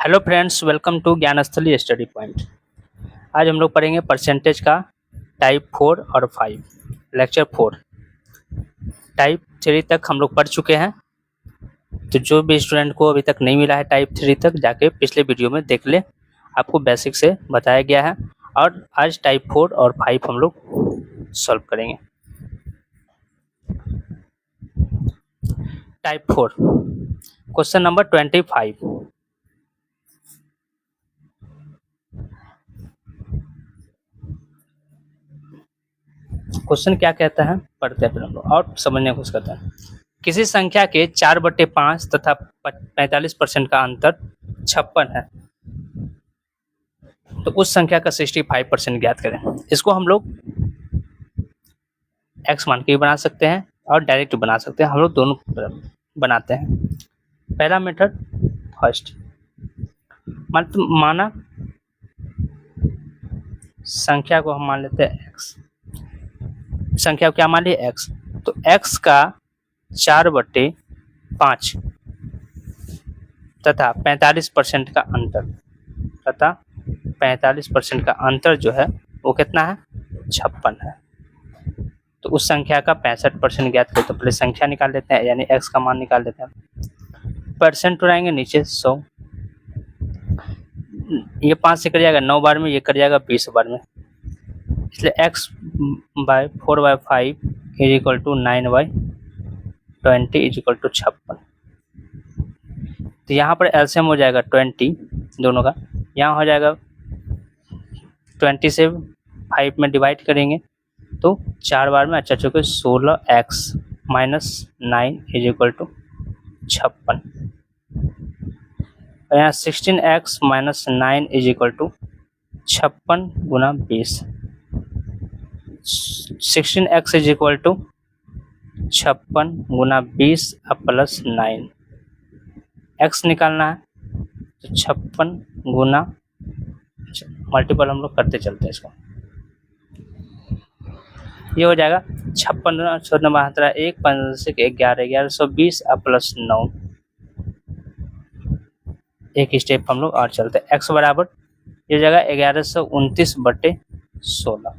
Hello friends, welcome to Gyansthali study point. आज हम लोग पढ़ेंगे परसेंटेज का टाइप 4 और 5, लेक्चर 4। टाइप 3 तक हम लोग पढ़ चुके हैं, तो जो भी स्टूडेंट को अभी तक नहीं मिला है टाइप 3 तक, जाके पिछले वीडियो में देख ले। आपको बेसिक से बताया गया है और आज टाइप 4 और 5 हम लोग सॉल्व करेंगे। Type 4, question number 25। क्वेश्चन क्या कहता है, पढ़ते हैं फिर हम लोग और समझने की कोशिश करते हैं। किसी संख्या के 4/5 तथा 45% का अंतर 56 है, तो उस संख्या का 65% ज्ञात करें। इसको हम लोग x मान के भी बना सकते हैं और डायरेक्ट बना सकते हैं। हम लोग दोनों बनाते हैं। पहला मेथड फर्स्ट, माना संख्या को हम मान लेते हैं x। संख्या को क्या मान लिया x, तो x का 4/5 तथा 45% का अंतर जो है वो कितना है, 56 है। तो उस संख्या का 65% ज्ञात करें। तो पहले संख्या निकाल लेते हैं, यानी x का मान निकाल लेते हैं। परसेंट उड़ाएंगे नीचे 100, ये 5 से कट जाएगा 9 बार में, ये कट जाएगा 20 बार में, इसलिए x by 4/5 is equal to 9/20 is equal to 56। तो यहाँ पर एलसीएम हो जाएगा 20 दोनों का, यहाँ हो जाएगा 20 से 5 में डिवाइड करेंगे तो 4 बार में, अच्छा चुके 16x minus 9 is equal to 56। और यहाँ 16x minus 9 is equal to 56 गुना 20। 16x इज इक्वल टू 56 गुना 20 प्लस 9। x निकालना है तो 56 गुना, मल्टीपल हम लोग करते चलते हैं इसको। ये हो जाएगा 56 14 72 1 5 से 11 1120 प्लस 9। एक स्टेप हम लोग और चलते हैं। x बराबर ये जगह 1129/16।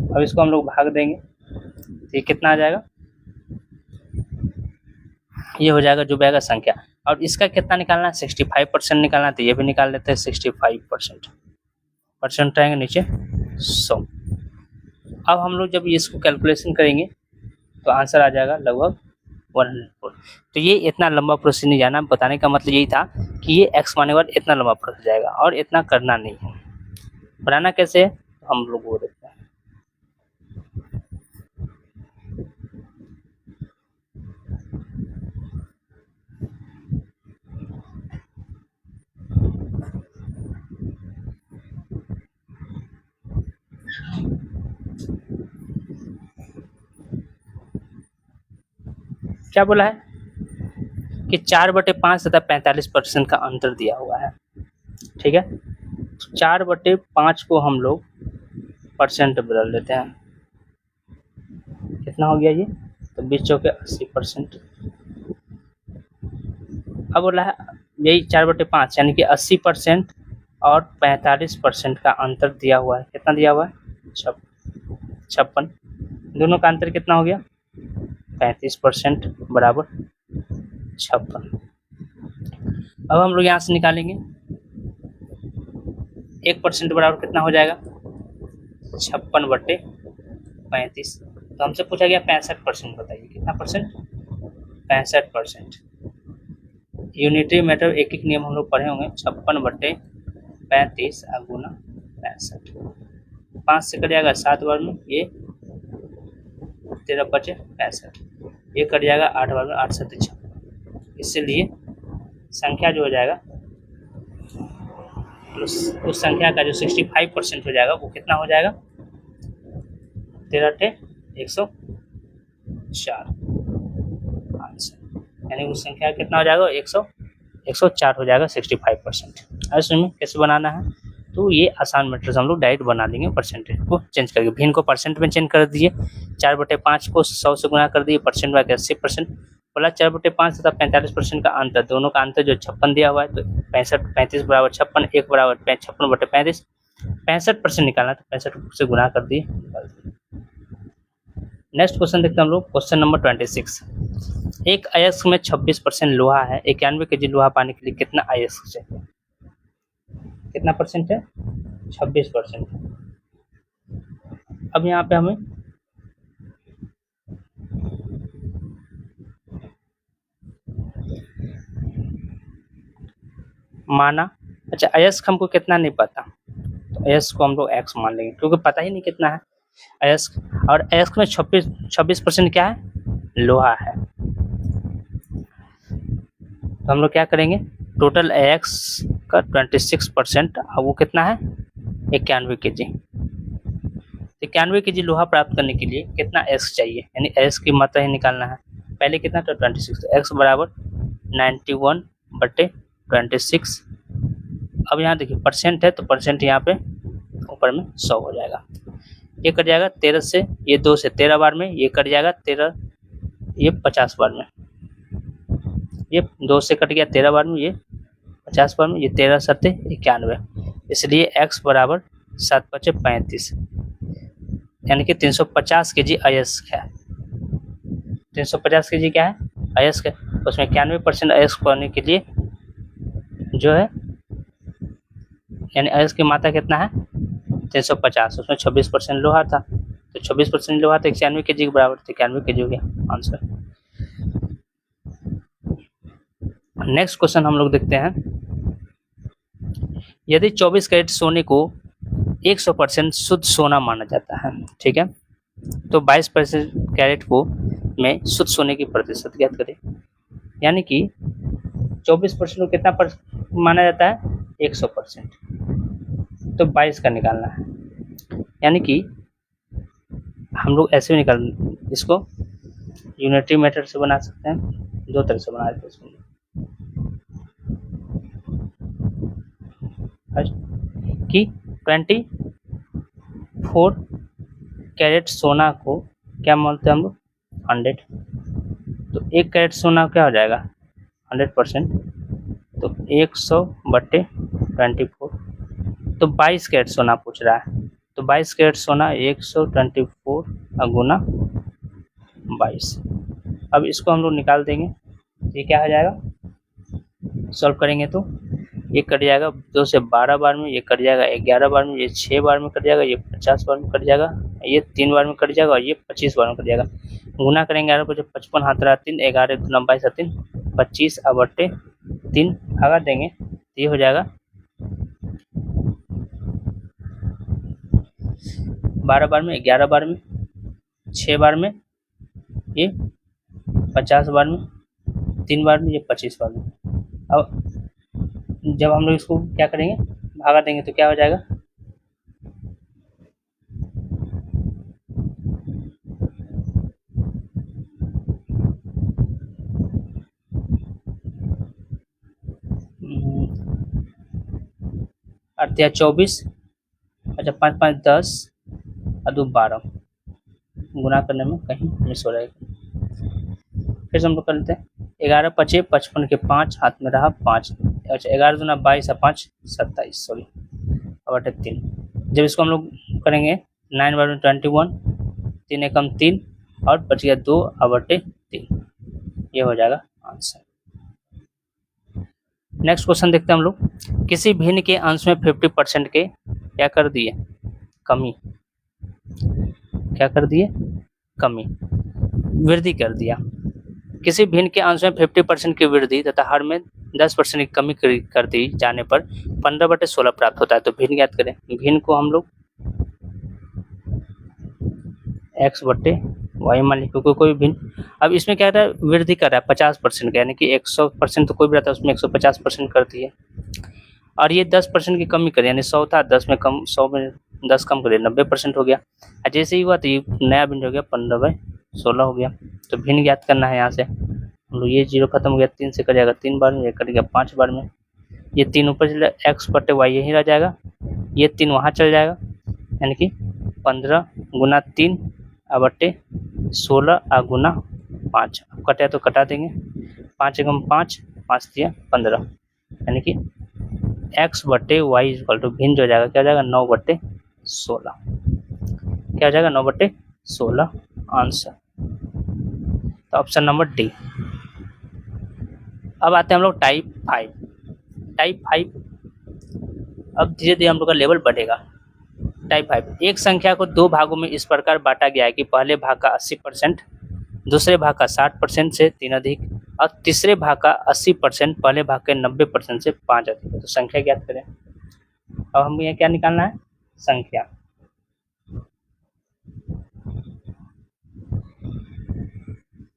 अब इसको हम लोग भाग देंगे तो ये कितना आ जाएगा, ये हो जाएगा जो आएगा संख्या। और इसका कितना निकालना है, 65% निकालना है, तो ये भी निकाल लेते हैं। 65% परसेंट आएंगे नीचे 100। अब हम लोग जब इसको कैलकुलेशन करेंगे तो आंसर आ जाएगा लगभग 104। तो ये इतना लंबा प्रोसेस नहीं जाना, बताने का मतलब यही था कि ये x माने के बाद इतना लंबा प्रोसेस जाएगा और इतना करना नहीं है। बनाना कैसे है हम लोग वो देखते हैं। क्या बोला है कि 4/5 तथा 45% का अंतर दिया हुआ है, ठीक है। 4/5 को हम लोग परसेंट बदल लेते हैं, कितना हो गया ये, तो 20 चौके 80%। अब बोला है यही 4/5 यानी कि 80% और 45% का अंतर दिया हुआ है। कितना दिया हुआ है, 56। दोनों का अंतर कितना हो गया, 35% बराबर 56। अब हम लोग यहाँ से निकालेंगे 1% बराबर कितना हो जाएगा, 56/35। तो हमसे पूछा गया 65%, बताइए कितना परसेंट, 65%। यूनिटरी मेथड एक एक नियम हम लोग पढ़े होंगे। 56/35 गुना 65, 5 से कट जाएगा 7 बार में, ये 13 बचे 65, ये कट जाएगा 8 बार में, 8 7 56। इसलिए संख्या जो हो जाएगा उस संख्या का जो 65% हो जाएगा वो कितना हो जाएगा, 13 104 आंसर, यानी उस संख्या कितना हो जाएगा, 104 हो जाएगा 65%। अब इसमें कैसे बनाना है, तो ये आसान मेथड से हम लोग डायरेक्ट बना लेंगे। परसेंटेज को चेंज करके भिन्न को परसेंट में चेंज कर दिए, 4/5 को 100 से गुना कर दिए, परसेंट बाय 80%, बोला 4/5 तथा 45% का अंतर, दोनों का अंतर जो 56 दिया हुआ है, तो 35 बराबर 56, 1 बराबर 56/35, 65% निकालना, तो 65 से गुना कर दिए। नेक्स्ट क्वेश्चन देखते हैं हम लोग, क्वेश्चन नंबर 26। एक अयस्क में 26% लोहा है, 91 kg लोहा पाने के लिए कितना अयस्क चाहिए? कितना परसेंट है? 26%। अब यहाँ पे हमें माना, अच्छा अयस्क हमको कितना नहीं पता, तो अयस्क को हम लोग x मान लेंगे, क्योंकि पता ही नहीं कितना है अयस्क, और अयस्क में 26% क्या है? लोहा है। तो हम लोग क्या करेंगे, टोटल x का 26%, वो कितना है? 91 kg। 91 kg लोहा प्राप्त करने के लिए कितना x चाहिए, यानी x की मात्रा ही निकालना है। पहले कितना था? 26, तो x बराबर 91/26। अब यहाँ देखिए परसेंट है, तो परसेंट यहाँ पे ऊपर में 100 हो जाएगा। ये कट जाएगा 13 से, ये 2 से 13 बार में, ये कट जाएगा 13, ये 50 बार में, ये 2 से कट गया 13 बार में, ये 50 बार में, ये 13 7 91, इसलिए x बराबर 7×5 = 35, यानी कि 350 kg अयस्क है। 350 kg क्या है? अयस्क है। उसमें 91% अयस्क पाने के लिए जो है, यानी अयस्क की मात्रा कितना है? 350, उसमें 26% लोहा था, तो 26% लोहा तो 91 kg के बराबर, तो 91 kg हो गया आंसर। नेक्स्ट क्वेश्चन हम लोग देखते हैं, यदि 24 कैरेट सोने को 100% शुद्ध सोना माना जाता है, ठीक है, तो 22% कैरेट को में शुद्ध सोने की प्रतिशत ज्ञात करें। यानी कि 24% को कितना माना जाता है? 100%, तो 22 का निकालना है। यानी कि हम लोग ऐसे भी निकाल, इसको यूनिटरी मेथड से बना सकते हैं, दो तरह से बना देते हैं इसको। कि 24 कैरेट सोना को क्या मानते हैं हम लोग? 100, तो 1 कैरेट सोना क्या हो जाएगा? 100%, तो 100/24, तो 22 कैरेट सोना पूछ रहा है, तो 22 कैरेट सोना 124 गुना 22। अब इसको हम लोग निकाल देंगे, ये क्या हो जाएगा? सॉल्व करेंगे तो ये कट जाएगा 2 से 12 बार में, ये कट जाएगा 11 बार में, ये 6 बार में कट जाएगा, ये 50 बार में कट जाएगा, ये 3 बार में कट जाएगा, और ये 25 बार में कट जाएगा। गुना करेंगे 11 पर, 55 हाथ रहा 3, 11 दूना 22 3, 25/3 भागा देंगे, ये हो जाएगा 12 बार में, 11 बार में, 6 बार में, ये 50 बार में, 3 बार में, ये 25 बार में। अब जब हम लोग इसको क्या करेंगे, भागा देंगे, तो क्या हो जाएगा? अर्थया 24, अच्छा 5 5 10 और 2 12, गुना करने में कहीं मिस हो रहेगा। फिर से हम लोग कर लेते हैं, 11 5 55 के 5 हाथ में रहा 5, अच्छा 11 दूना 22 और 5 27, सॉरी बटे 3। जब इसको हम लोग करेंगे 9 बार में 21, 3 एकम 3 और बच गया 2/3, ये हो जाएगा आंसर। नेक्स्ट क्वेश्चन देखते हैं हम लोग, किसी भिन्न के अंश में 50% के क्या कर दिए? कमी। क्या कर दिए? कमी, वृद्धि कर दिया। किसी भिन्न के अंश में 50% की वृद्धि तथा हर में 10% की कमी कर दी जाने पर 15/16 प्राप्त होता है। तो भिन्न ज्ञात करें। भिन्न को हम लोग x/y मान लिखे, कोई भिन्न। अब इसमें क्या रहता है? वृद्धि कर रहा है 50% का, यानी कि 100% तो कोई भी रहता है, उसमें 150% करती है। और ये 10% की कमी करे, यानी 100 था 10 में कम, 100 में 10 कम करे 90% हो गया। जैसे ही हुआ तो ये नया भिन्न हो गया 15/16 हो गया। तो भिन्न ज्ञात करना है। यहाँ से हम लोग, ये 0 खत्म हो गया, 3 से कट जाएगा 3 बार में, ये कट गया 5 बार में, ये 3 ऊपर चला, x/y यही रह जाएगा, ये 3 वहाँ चल जाएगा, यानी कि 15 गुना 3/16 गुना 5, अब कटे तो कटा देंगे, 5 एकम 5, 5 दिया 15, यानी कि x बट्टे वाई इक्वल टू भिन्न हो जाएगा, क्या हो जाएगा 9/16, क्या हो जाएगा 9/16 आंसर। तो ऑप्शन नंबर डी। अब आते हैं हम लोग टाइप 5। टाइप 5 अब धीरे धीरे हम लोग का लेवल बढ़ेगा। टाइप 5, एक संख्या को दो भागों में इस प्रकार बांटा गया है कि पहले भाग का 80%, दूसरे भाग का 60% से 3 अधिक और तीसरे भाग का 80%, पहले भाग के 90% से 5 अधिक है। तो संख्या ज्ञात करें। अब हमें यहाँ क्या निकालना है, संख्या।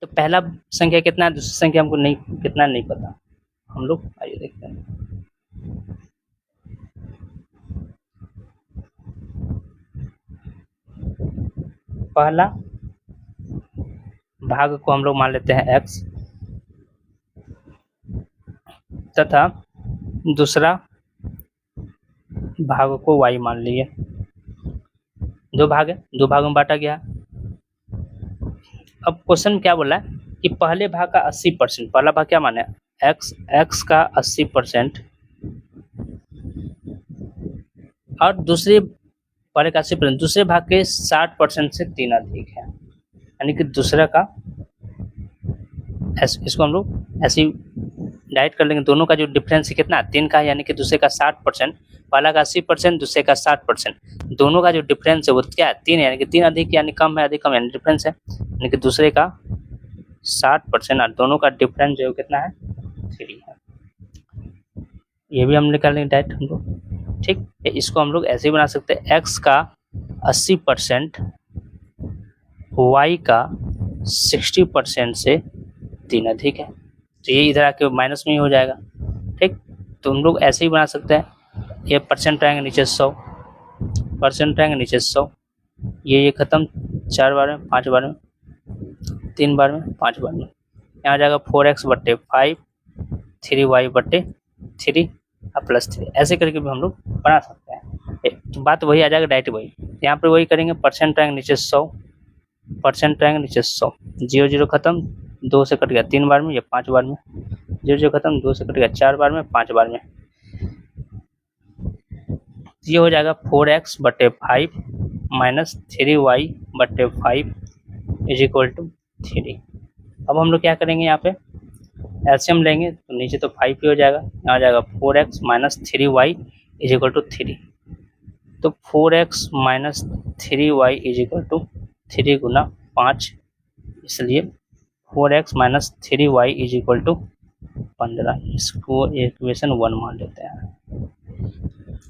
तो पहला संख्या कितना है, दूसरी संख्या हमको नहीं कितना नहीं पता, हम लोग आइए देखते हैं। पहला भाग को हम लोग मान लेते हैं x तथा दूसरा भाग को y मान लिए। दो भाग है, दो भागों में बांटा गया। अब क्वेश्चन क्या बोला है कि पहले भाग का 80%, पहला भाग क्या माने x का 80% और दूसरे पहले का 80%, दूसरे भाग के 60% से 3 अधिक है, यानी कि दूसरा का इसको हम लोग ऐसे डाइट कर लेंगे। दोनों का जो डिफरेंस है कितना 3 का है, यानी कि दूसरे का 60%, पहला का 80%, दूसरे का 60%, दोनों का जो डिफरेंस है वो क्या है 3 है, यानी कि 3 अधिक यानी कम है, अधिक कम यानी डिफरेंस है, यानी कि दूसरे का 60% और दोनों का डिफरेंस जो है कितना है 3 है। ये भी हम निकाल लेंगे डाइट हम लोग, ठीक। इसको हम लोग ऐसे ही बना सकते हैं, x का 80% y का 60% से 3 अधिक है, तो ये इधर आके माइनस में ही हो जाएगा, ठीक। तो हम लोग ऐसे ही बना सकते हैं, ये परसेंट आएंगे नीचे 100, परसेंट आएंगे नीचे 100, ये खत्म 4 बार में, 5 बार में, 3 बार में, 5 बार में, यहाँ आ जाएगा 4x/5, 3y/3 और +3, ऐसे करके भी हम लोग बना सकते हैं। तो बात वही आ जाएगा, डायरेक्ट वही, यहाँ पर वही करेंगे, परसेंट आएंगे नीचे 100, परसेंट आएंगे नीचे 100, 0 0 खत्म, 2 से कट गया 3 बार में, या 5 बार में, 0 0 खत्म, 2 से कट गया 4 बार में, 5 बार में, ये हो जाएगा 4x/5 - 3y/5 = 3। अब हम लोग क्या करेंगे, यहाँ पे एलसीएम लेंगे तो नीचे तो 5 ही हो जाएगा, यहाँ आ जाएगा 4x - 3y = 3। तो 4x - 3y = 3 गुना 5, इसलिए 4x - 3y = 15। इसको इक्वेशन 1 मान लेते हैं।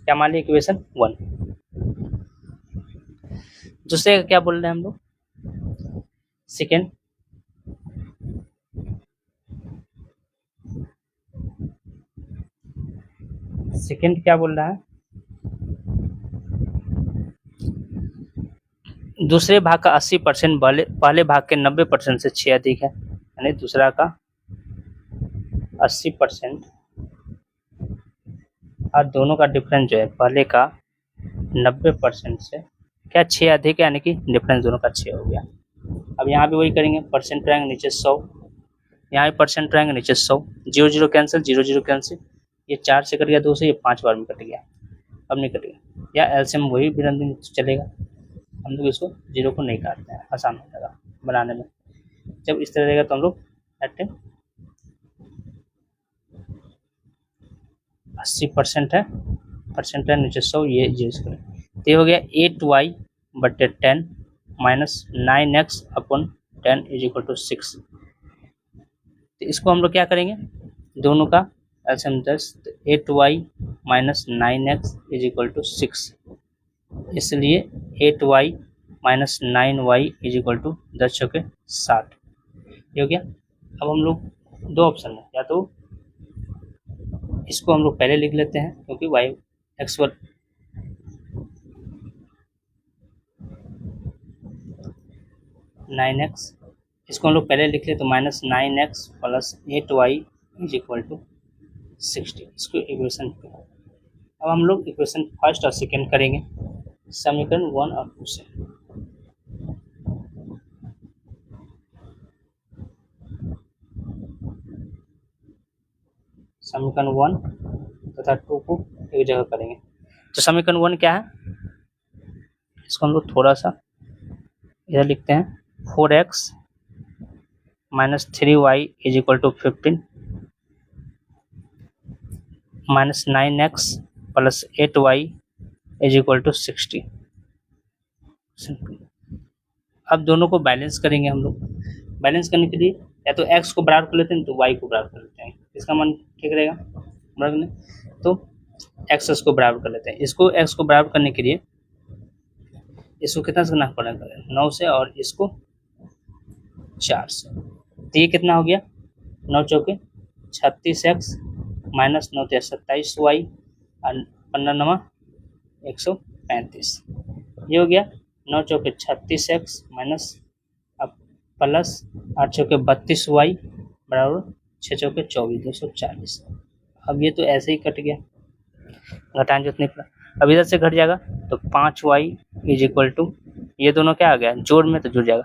क्या मान लिया, इक्वेशन 1। दूसरे का क्या बोल रहे हैं हम लोग, सेकेंड। सेकेंड क्या बोल रहा है, दूसरे भाग का 80% पहले भाग के 90% से 6 अधिक है, यानी दूसरा का 80% और दोनों का डिफरेंस जो है पहले का 90% से क्या 6 अधिक है, यानी कि डिफरेंस दोनों का 6 हो गया। अब यहाँ भी वही करेंगे, परसेंट रहेंगे नीचे 100, यहाँ भी परसेंट रहेंगे नीचे 100, 0 0 कैंसिल, 0 0 कैंसिल, ये 4 से कट गया 2 से, ये 5 बार में कट गया, अब नहीं कटेगा, या एलसीएम वही भी चलेगा, हम लोग इसको 0 को नहीं काटते हैं, आसान हो जाएगा बनाने में। जब इस तरह रहेगा तो हम लोग काटते हैं, 80% है, परसेंट है नीचे 100, ये 0 से करें, तो ये हो गया 8y/10 - 9x/10 = 6। तो इसको हम लोग क्या करेंगे, दोनों का एलसीएम 10, 8y - 9x = 6, इसलिए 8y - 9y = 10 × 60, ये हो गया। अब हम लोग दो ऑप्शन है, या तो इसको हम लोग पहले लिख लेते हैं, क्योंकि y x 9x, इसको हम लोग पहले लिख ले तो -9x + 8y = 60, इसको इक्वेशन। अब हम लोग इक्वेशन फर्स्ट और सेकेंड करेंगे, समीकरण 1 और 2 से। समीकरण 1 तथा 2 को एक जगह करेंगे। तो समीकरण 1 क्या है, इसको हम लोग थोड़ा सा इधर लिखते हैं, 4x minus 3y is equal to 15 minus 9x plus 8y is equal to 60। अब दोनों को बैलेंस करेंगे हम लोग। बैलेंस करने के लिए या तो x को बराबर कर लेते हैं तो y को बराबर कर लेते हैं। इसका मान क्या करेगा, बराबर करने तो x को बराबर कर लेते हैं। इसको x को बराबर करने के लिए इसको कितना से गुना पड़ेगा, 9 से, और इसको 4 से। तो ये कितना हो गया, 9 चौके 36x माइनस 9 27y और 15 135। ये हो गया 9 चौके 36x माइनस प्लस 8 चौके 32y बराबर 6 चौके 24 240। अब ये तो ऐसे ही कट गया, घटाएं जितने पर, अब इधर से घट जाएगा तो 5y इज इक्वल टू, ये दोनों क्या आ गया जोड़ में तो जुड़ जाएगा,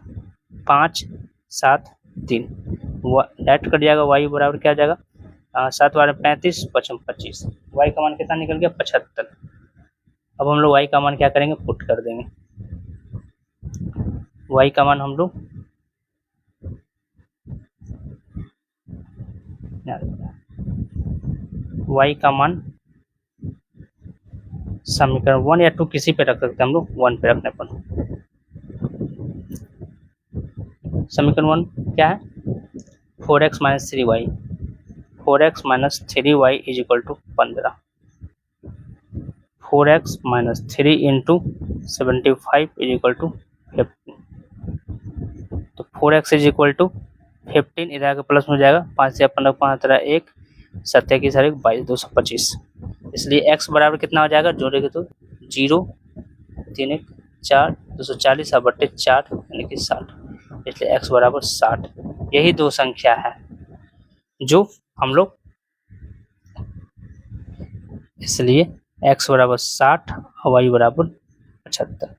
5 7 3 डायरेक्ट कट जाएगा। y बराबर क्या आ जाएगा, 7 बारह 35 5 25, y का मान कितना निकल गया 75। अब हम लोग y का मान क्या करेंगे, पुट कर देंगे। y का मान हम लोग y का मान समीकरण 1 या 2 किसी पे रख सकते हैं हम लोग, 1 पे रखने पर। समीकरण 1 क्या है, 4x minus 3y, 4x minus 3y is equal to 15, 4x minus 3 into 75 is equal to 15। तो 4x इज इक्वल टू 15, इधर आके प्लस में हो जाएगा, 5 से 15 5 तरह 1 7 की सारे 22 225। इसलिए x बराबर कितना हो जाएगा, जोड़ेंगे तो 0 3 1 4 240 बटे 4 यानी कि 60। इसलिए x बराबर 60। यही दो संख्या है जो हम लोग, इसलिए x बराबर 60 और y बराबर 75।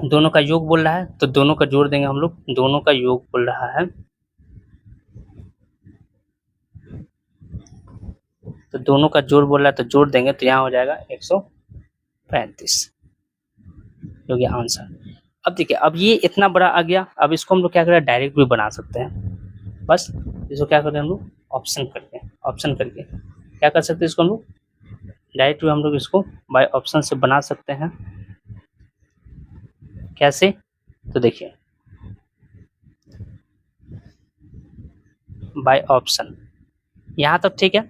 दोनों का योग बोल रहा है तो दोनों का जोड़ देंगे हम लोग। दोनों का योग बोल रहा है तो दोनों का जोड़ बोल रहा है तो जोड़ देंगे, तो यहाँ हो जाएगा 135, जो कि आंसर। अब देखिए, अब ये इतना बड़ा आ गया, अब इसको हम लोग क्या करें, डायरेक्ट भी बना सकते हैं। बस इसको क्या करें हम लोग, ऑप्शन करके क्या कर सकते हैं, इसको हम लोग डायरेक्ट भी हम लोग इसको बाय ऑप्शन से बना सकते हैं। कैसे, तो देखिए बाय ऑप्शन, यहाँ तक ठीक है।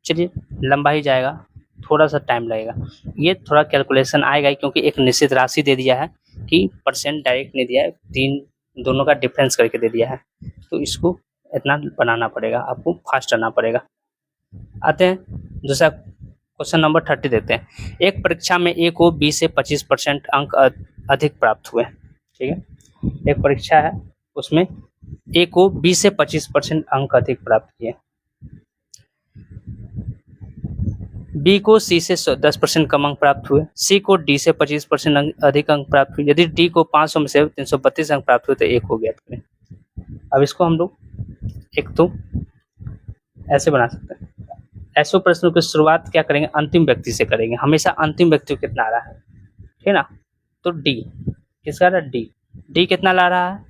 चलिए लंबा ही जाएगा, थोड़ा सा टाइम लगेगा, ये थोड़ा कैलकुलेशन आएगा क्योंकि एक निश्चित राशि दे दिया है कि परसेंट डायरेक्ट नहीं दिया है, तीन दोनों का डिफरेंस करके दे दिया है, तो इसको इतना बनाना पड़ेगा, आपको फास्ट रहना पड़ेगा। आते हैं दूसरा क्वेश्चन नंबर 30 देते हैं। एक परीक्षा में ए को 20 से 25% अंक अधिक प्राप्त हुए। ठीक है, एक परीक्षा है उसमें ए को 20 से 25% अंक अधिक प्राप्त किए, बी को सी से 10% कम अंक प्राप्त हुए, सी को डी से 25% अधिक अंक प्राप्त हुए। यदि डी को 500 में से 332 अंक प्राप्त हुए तो ए को ज्ञात करें। अब इसको हम लोग एक तो ऐसे बना सकते हैं, ऐसे प्रश्नों की शुरुआत क्या करेंगे, अंतिम व्यक्ति से करेंगे। हमेशा अंतिम व्यक्ति कितना आ रहा है, ठीक है ना, तो डी किसका आ रहा है, डी कितना ला रहा है,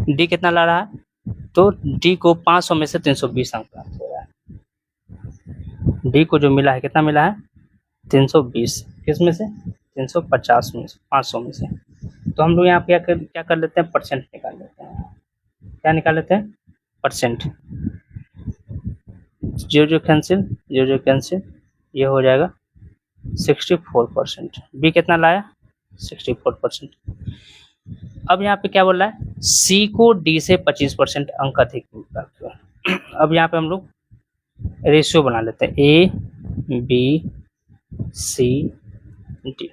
डी कितना ला रहा है, तो डी को 500 में से 320 अंक प्राप्त हो रहा है। डी को जो मिला है कितना मिला है, 320, किस में से, 350 में से, 500 में से। तो हम लोग यहाँ पे क्या कर लेते हैं, परसेंट निकाल लेते हैं। क्या निकाल लेते हैं, परसेंट। 0 कैंसिल, ये हो जाएगा 64%। बी कितना लाया, 64%। अब यहाँ पे क्या बोल रहा है, सी को डी से 25% अंक अधिक प्राप्त हुआ। अब यहाँ पे हम लोग रेशियो बना लेते हैं, ए बी सी डी।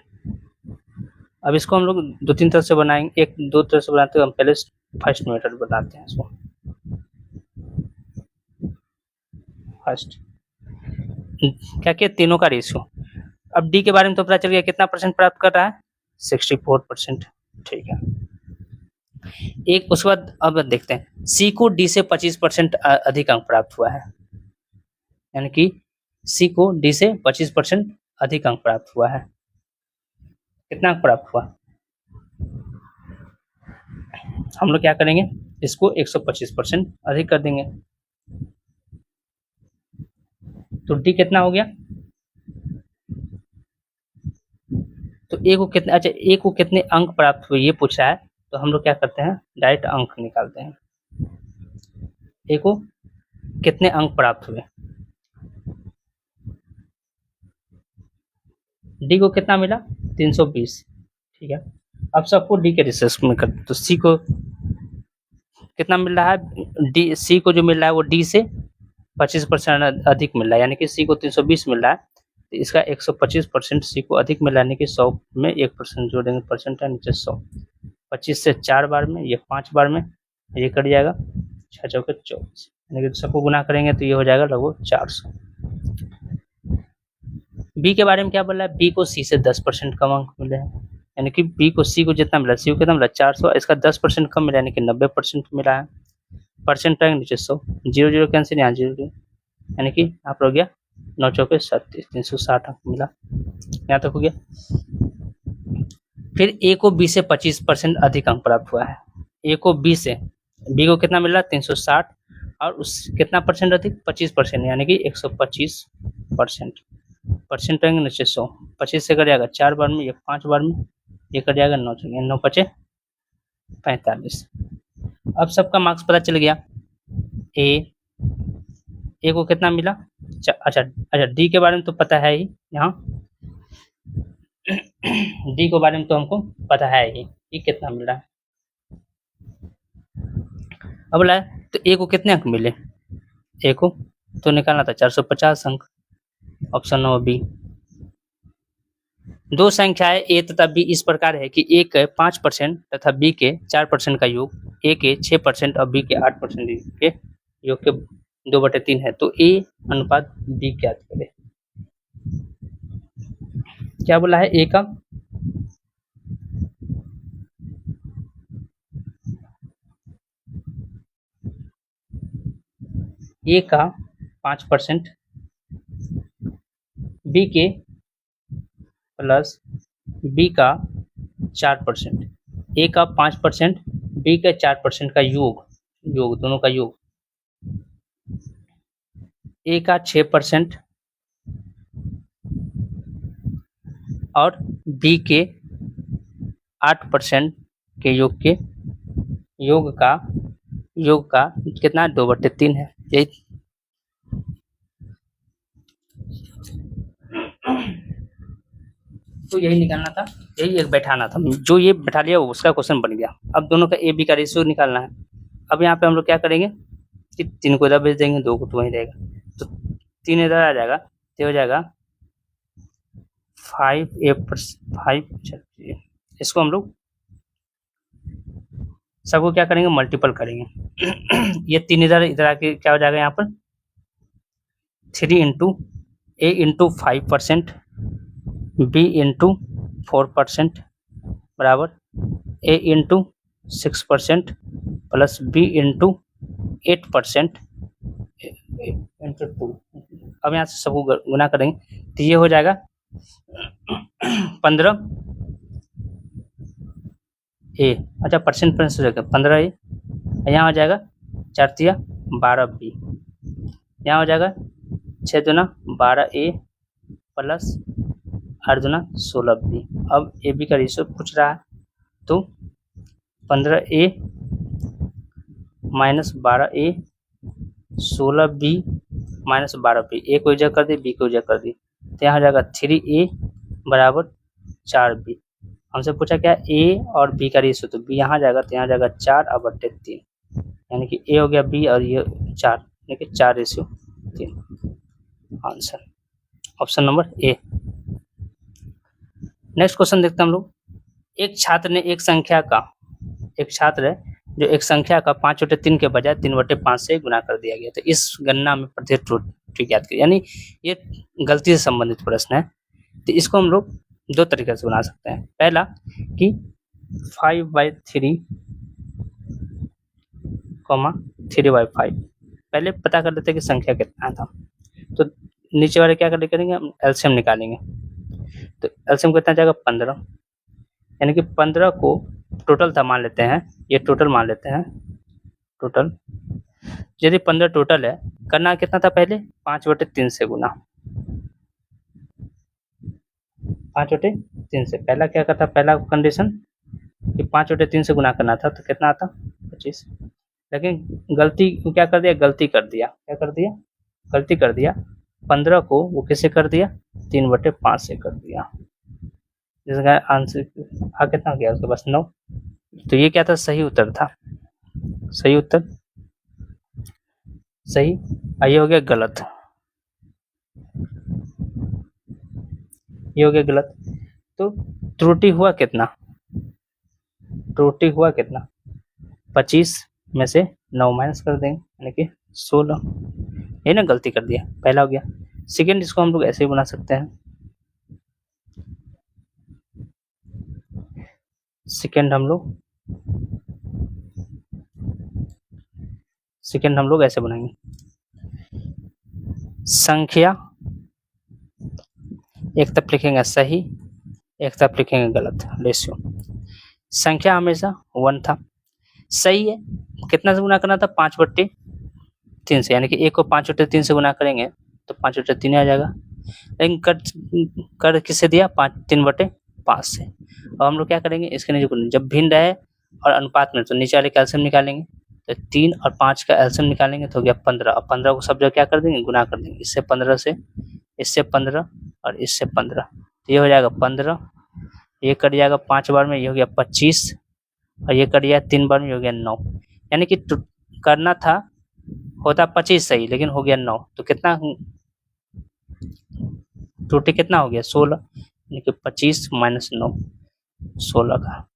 अब इसको हम लोग 2-3 तरह से बनाएंगे, 1-2 तरह से बनाते हैं। हम पहले फर्स्ट मेथड बनाते हैं इसको, फर्स्ट क्या किया, तीनों का रेशियो। अब डी के बारे में तो पता चल गया कितना परसेंट प्राप्त कर रहा है, 64%। ठीक है। एक उसके बाद अब देखते हैं, सी को डी से 25% अधिक अंक प्राप्त हुआ है, यानी कि सी को डी से 25% अधिक अंक प्राप्त हुआ है। कितना अंक प्राप्त हुआ? हम लोग क्या करेंगे, इसको 125% अधिक कर देंगे। तो डी कितना हो गया? तो ए को कितने, अच्छा ए को कितने अंक प्राप्त हुए ये पूछा है, तो हम लोग क्या करते हैं, डायरेक्ट अंक निकालते हैं। ए को कितने अंक प्राप्त हुए, डी को कितना मिला 320, ठीक है। अब सबको डी के रिसर्च में करते, तो सी को कितना मिल रहा है, डी सी को जो मिल रहा है वो डी से 25% अधिक मिल रहा है, यानी कि सी को 320 मिल रहा है, तो इसका 125% सी को अधिक मिल रहा है, यानी कि 100 में 1% जोड़ेंगे, परसेंट है नीचे 100, 25 से 4 बार में, ये 5 बार में, ये कट जाएगा 6 चौके 24, यानी कि सबको गुना करेंगे तो ये हो जाएगा लगभग 400। बी के बारे में क्या बोल रहा है, बी को सी से 10% कम अंक मिले हैं, यानी कि बी को सी को जितना मिला, सी को कितना मिला 400, इसका 10% कम मिला, यानी कि 90% मिला है, परसेंट रहेंगे नीचे 100, 0 0 कैंसिल, यहाँ 0 0, यानी कि यहाँ पर हो गया 9 चौके 37, 360 अंक मिला, यहाँ तक हो गया। फिर ए को बी से 25% अधिक अंक प्राप्त हुआ है, ए को बी से, बी को कितना मिला 360 और उस कितना परसेंट अधिक 25%, यानी कि 125%, परसेंट रहेंगे नीचे 100, 25 से कर जाएगा 4 बार में, ये 5 बार में, ये कर जाएगा 9 से, 9 5 45। अब सबका मार्क्स पता चल गया। ए को कितना मिला, अच्छा डी के बारे में तो पता है ही, यहाँ डी के बारे में तो हमको पता है ही, ये कितना मिल रहा है। अब बोला तो ए को कितने अंक मिले, ए को तो निकालना था 450 अंक, ऑप्शन नंबर बी। दो संख्याएं ए तथा बी इस प्रकार है कि ए के 5% तथा बी के 4% का योग ए के 6% और बी के 8% के योग के 2/3 है, तो ए अनुपात बी ज्ञात करें। क्या बोला है, ए का ए का 5%, बी के प्लस बी का 4%, ए का 5%, बी का 4% का योग, दोनों का योग, ए का 6% और बी के 8% के योग का कितना 2/3 है, यही तो यही निकालना था, यही एक बैठाना था, जो ये बैठा लिया उसका क्वेश्चन बन गया। अब दोनों का ए बी का रेशियो निकालना है। अब यहाँ पे हम लोग क्या करेंगे कि 3 को इधर भेज देंगे, 2 को तो वहीं रहेगा, तो 3 इधर आ जाएगा, तो हो जाएगा 5, इसको हम लोग सबको क्या करेंगे मल्टीपल करेंगे। ये 3 इधर आके क्या हो जाएगा यहाँ पर 3 into A into 5%, B into 4% बराबर A into 6% plus B into 8% into 2। अब यहाँ से सबको गुना करेंगे तो ये हो जाएगा 15 ए, अच्छा परसेंट हो जाएगा 15 ए, यहाँ हो जाएगा 4 तिया 12 बी, यहाँ हो जाएगा 6 दूना 12 ए प्लस 8 दूना 16 बी। अब ए बी का रेशियो पूछ रहा है, तो 15 ए माइनस 12 ए 16 बी माइनस 12 बी, ए को इजा कर दी बी को इजा कर दी, तो यहाँ हो जाएगा 3 ए बराबर 4 बी। हमसे पूछा क्या ए और बी का रेशियो, तो बी यहाँ जाएगा तो यहाँ जाएगा 4/3, यानी कि ए हो गया बी और ये 4, यानी कि 4:3 answer option number A. Next question देखते हैं हम लोग। एक छात्र है जो एक संख्या का 5/3 के बजाय 3/5 से गुना कर दिया गया, तो इस गणना में प्रत्येक त्रुटि ज्ञात करें, यानी ये गलती से संबंधित प्रश्न है। तो इसको हम लोग 2 तरीके से बना सकते हैं। पहला कि 5/3, 3/5। पहले पता कर लेते हैं कि संख्या कितना था। तो नीचे वाले क्या करेंगे, हम एलसीएम निकालेंगे। तो एलसीएम कितना जाएगा, 15, यानी कि 15 को टोटल था मान लेते हैं, ये टोटल मान लेते हैं, टोटल। यदि 15 टोटल है, करना कितना था पहले, 5/3 से गुना, 5/3 से। पहला क्या करता, पहला कंडीशन कि 5/3 से गुना करना था, तो कितना आता, 25। लेकिन गलती क्या कर दिया, गलती कर दिया, क्या कर दिया, गलती कर दिया। 15 को वो किससे कर दिया, 3/5 से कर दिया, जिसका आंसर कितना गया उसके पास, 9। तो ये क्या था, सही उत्तर था, सही उत्तर, सही। ये हो गया गलत, ये हो गया गलत। तो त्रुटि हुआ कितना, त्रुटि हुआ कितना, 25 में से 9 माइनस कर देंगे, यानी कि 16। ये ना गलती कर दिया, पहला हो गया। सेकेंड, इसको हम लोग ऐसे ही बना सकते हैं, सेकेंड हम लोग ऐसे बनाएंगे, संख्या एक तरफ लिखेंगे सही, एक तरफ लिखेंगे गलत, रेशियो। संख्या हमेशा 1 था, सही है। कितना से गुना करना था, 5/3 से, यानी कि 1 को 5/3 से गुना करेंगे तो 5/3 आ जाएगा। लेकिन कर किससे दिया, 3/5 से। और हम लोग क्या करेंगे, इसके नीचे जब भिन्न रहे और अनुपात में, तो नीचे वाले का एलसीएम निकालेंगे। तो 3 और 5 का एलसीएम निकालेंगे तो हो गया 15, और 15 को सब जगह क्या कर देंगे, गुना कर देंगे। इससे 15 से, इससे 15 और इससे 15, तो ये हो जाएगा 15। ये कट जाएगा 5 बार में, ये हो गया 25, और ये कट गया 3 बार में, ये हो गया 9। यानी कि करना था, होता 25 सही, लेकिन हो गया 9। तो कितना त्रुटि कितना हो गया, 16, यानी कि 25 माइनस 9, 16 का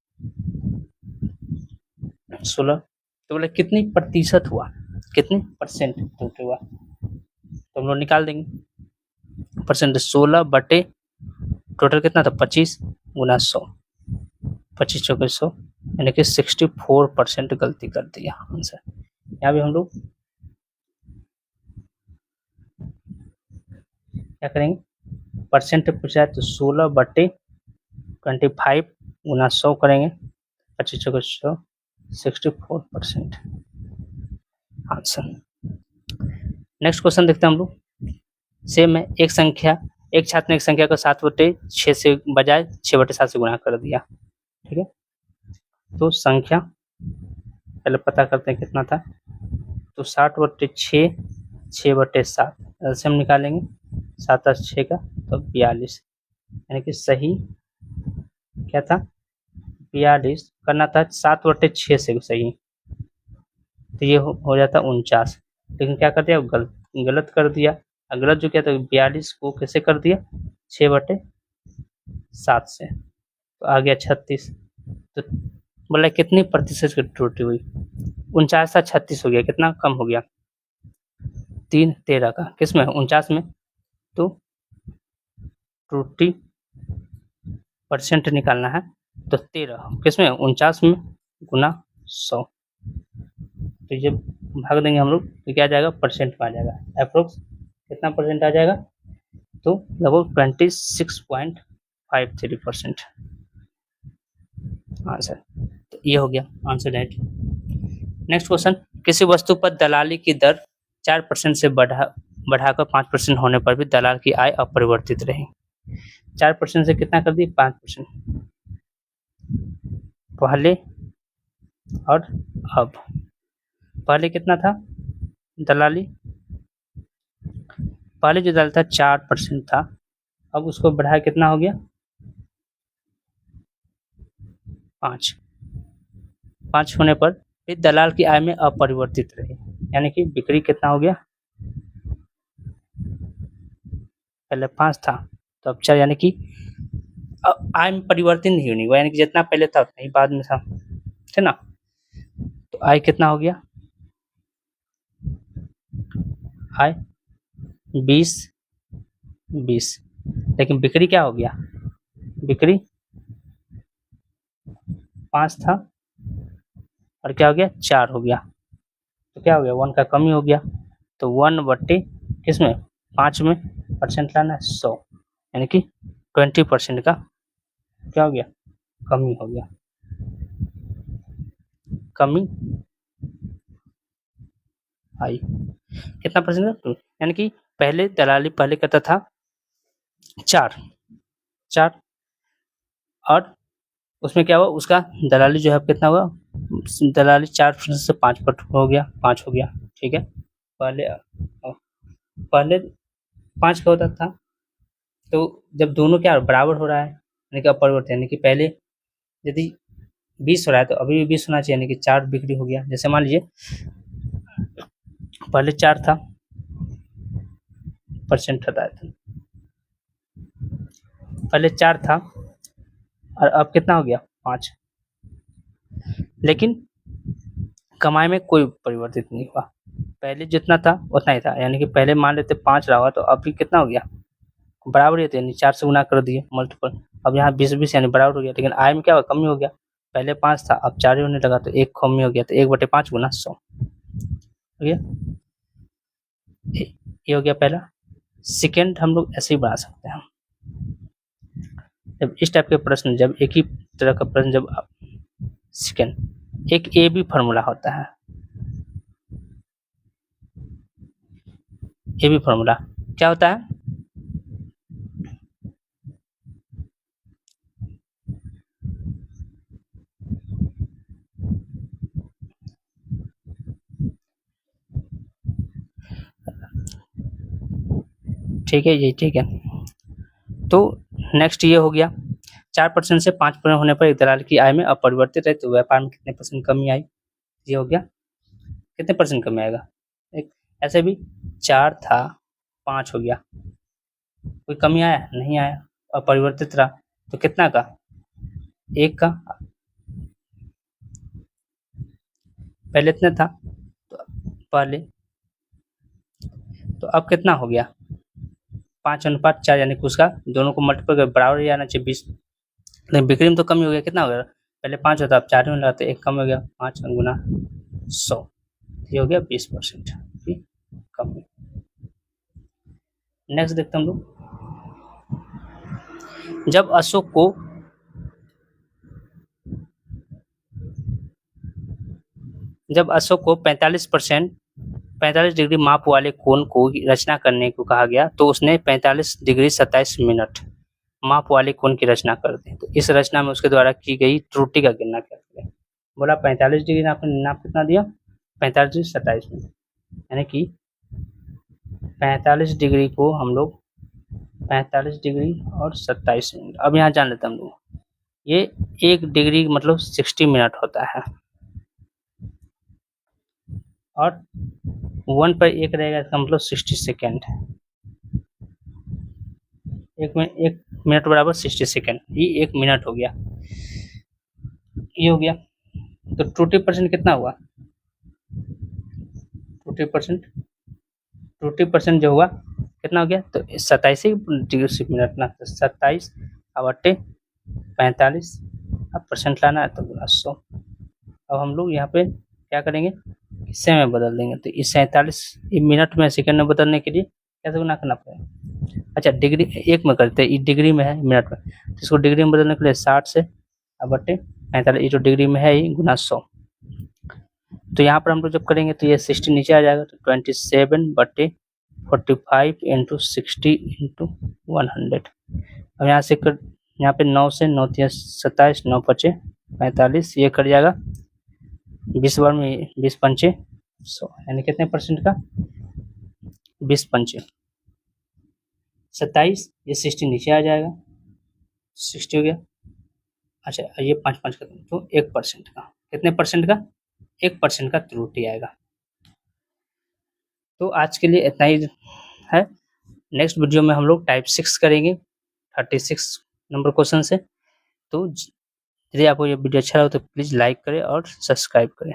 16। तो बोले कितनी प्रतिशत हुआ, कितनी परसेंट त्रुटि हुआ, तो हम लोग निकाल देंगे परसेंट। 16 बटे टोटल कितना था, 25 गुना 100, 25 चौके 100, यानी कि 64% गलती कर दिया आंसर। यहाँ भी हम लोग क्या करेंगे, परसेंट पूछा है तो 16/25 गुना 100 करेंगे, 25 चौके 100, 64% आंसर। नेक्स्ट क्वेश्चन देखते हैं हम लोग। सेम है, एक छात्र ने एक संख्या को 7/6 से बजाय 6/7 से गुणा कर दिया, ठीक है। तो संख्या पहले पता करते हैं कितना था, तो 60/6, 6/7, एलसीएम निकालेंगे, 7 और 6 का, तो 42, यानी कि सही क्या था, 42 करना था, 7/6 से सही, तो ये हो जाता 49। लेकिन क्या कर दिया, गलत कर दिया। गलत जो क्या था, 42 को कैसे कर दिया, 6/7 से, तो आ गया 36। तो बोला कितनी प्रतिशत की त्रुटि हुई, 49 था 36 हो गया, कितना कम हो गया, 13 का, किसमें, 49 में। तो त्रुटि परसेंट निकालना है, तो 13 किसमें, 49 में, गुना 100। तो ये भाग देंगे हम लोग, तो क्या आ जाएगा, परसेंट में आ जाएगा, अप्रोक्स कितना परसेंट आ जाएगा, तो लगभग 26.53% आंसर। तो ये हो गया आंसर राइट। नेक्स्ट क्वेश्चन, किसी वस्तु पर दलाली की दर 4% से बढ़ाकर 5% होने पर भी दलाल की आय अपरिवर्तित रही। 4% से कितना कर दी, 5%, पहले और अब। पहले कितना था दलाली, पहले जो दलाल था 4% था, अब उसको बढ़ाया कितना हो गया, 5 होने पर फिर दलाल की आय में अपरिवर्तित रही, यानी कि बिक्री कितना हो गया, पहले 5 था तो अब 4, यानी कि आय में परिवर्तन नहीं होनी, यानी कि जितना पहले था उतना ही बाद में था, है ना। तो आय कितना हो गया, आय 20, लेकिन बिक्री क्या हो गया, बिक्री 5 था और क्या हो गया 4 हो गया, तो क्या हो गया 1 का कमी हो गया, तो 1/, किसमें 5 में परसेंट लाना है 100, यानी कि 20% का क्या हो गया कमी हो गया, कमी आई। कितना परसेंट का, यानी कि पहले दलाली पहले कहता था 4 और उसमें क्या हुआ उसका दलाली जो है कितना हुआ, दलाली 4% से 5 पर हो गया, 5 हो गया, ठीक है। पहले 5 का होता था, तो जब दोनों क्या बराबर हो रहा है यानी कि अपरिवर्तित, यानी कि पहले यदि 20 हो रहा है तो अभी भी 20 होना चाहिए, यानी कि 4 बिक्री हो गया। जैसे मान लीजिए पहले 4 था, परसेंट हटाया था, पहले 4 था और अब कितना हो गया 5, लेकिन कमाई में कोई परिवर्तित नहीं हुआ, पहले जितना था उतना ही था, यानी कि पहले मान लेते 5 रहा हुआ तो अभी कितना हो गया बराबर ही, यानी 4 से गुना कर दिए मल्टीपल, अब यहाँ 20 यानी बराबर हो गया, लेकिन आय में क्या हुआ कमी हो गया, पहले 5 था अब 4 ही होने लगा तो 1 कमी हो गया, तो 1/5 गुना 100 हो गया। ये हो गया पहला। सेकेंड हम लोग ऐसे ही बना सकते हैं, जब इस टाइप के प्रश्न, जब एक ही तरह का प्रश्न, जब सेकेंड एक ए बी फार्मूला होता है, ए बी फार्मूला क्या होता है, ठीक है ये ठीक है। तो नेक्स्ट ये हो गया 4% से 5% होने पर एक दलाल की आय में अपरिवर्तित है तो व्यापार में कितने परसेंट कमी आई, ये हो गया कितने परसेंट कमी आएगा, एक ऐसे भी 4 था 5 हो गया, कोई कमी आया नहीं आया, अपरिवर्तित रहा, तो कितना का 1 का, पहले इतना था तो पहले, तो अब कितना हो गया 5:4, यानी कि उसका दोनों को मल्टीपल कर बराबर ही आना चाहिए 20, लेकिन बिक्री में तो कमी हो गया, कितना हो गया पहले 5 होता अब 4 होने लगा तो 1 कम हो गया, 5 गुना 100, ये हो गया 20% की कमी। नेक्स्ट देखते हैं हम लोग, जब अशोक को जब अशोक को 45 डिग्री माप वाले कोण को रचना करने को कहा गया तो उसने 45 डिग्री 27 मिनट माप वाले कोण की रचना कर दी, तो इस रचना में उसके द्वारा की गई त्रुटि का गिनना क्या करें, बोला 45 डिग्री आपने नाप कितना दिया 45 डिग्री 27 मिनट, यानी कि 45 डिग्री को हम लोग 45 डिग्री और 27 मिनट, अब यहाँ जान लेते हम लोग, ये 1 डिग्री मतलब 60 मिनट होता है और 1 पर 1 रहेगा इसका मतलब 60 सेकेंड, 1 मिनट बराबर 60 सेकेंड, ये 1 मिनट हो गया, ये हो गया। तो त्रुटि परसेंट कितना हुआ, त्रुटि परसेंट जो हुआ कितना हो गया, तो 27 डिग्री मिनट ना, तो 27 बटे 45, अब परसेंट लाना है तो गुना 100, अब हम लोग यहाँ पे क्या करेंगे हिस्से में बदल देंगे, तो इस 47 मिनट में सेकंड में बदलने के लिए कैसे गुना करना पड़ेगा, अच्छा डिग्री 1 में करते हैं, डिग्री में है मिनट में, तो इसको डिग्री में बदलने के लिए 60 से बटे 45, ये जो डिग्री में है ये गुना 100, तो यहाँ पर हम लोग जब करेंगे तो ये 60 नीचे आ जाएगा, तो 27/45 इंटू 60 इंटू 100, अब यहाँ से यहाँ पे 9 से 9 27, 9 5 45, ये कर जाएगा 20 बार में 20 पंचे 100, यानी कितने परसेंट का 20 पंचे 27, ये 60 नीचे आ जाएगा 60 हो गया, अच्छा ये 5 का तो 1% का, कितने परसेंट का 1% का त्रुटि आएगा। तो आज के लिए इतना ही है, नेक्स्ट वीडियो में हम लोग टाइप 6 करेंगे 36 नंबर क्वेश्चन से, तो यदि आपको ये वीडियो अच्छा लगा तो प्लीज़ लाइक करें और सब्सक्राइब करें।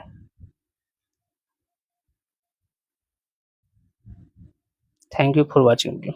Thank you for watching video.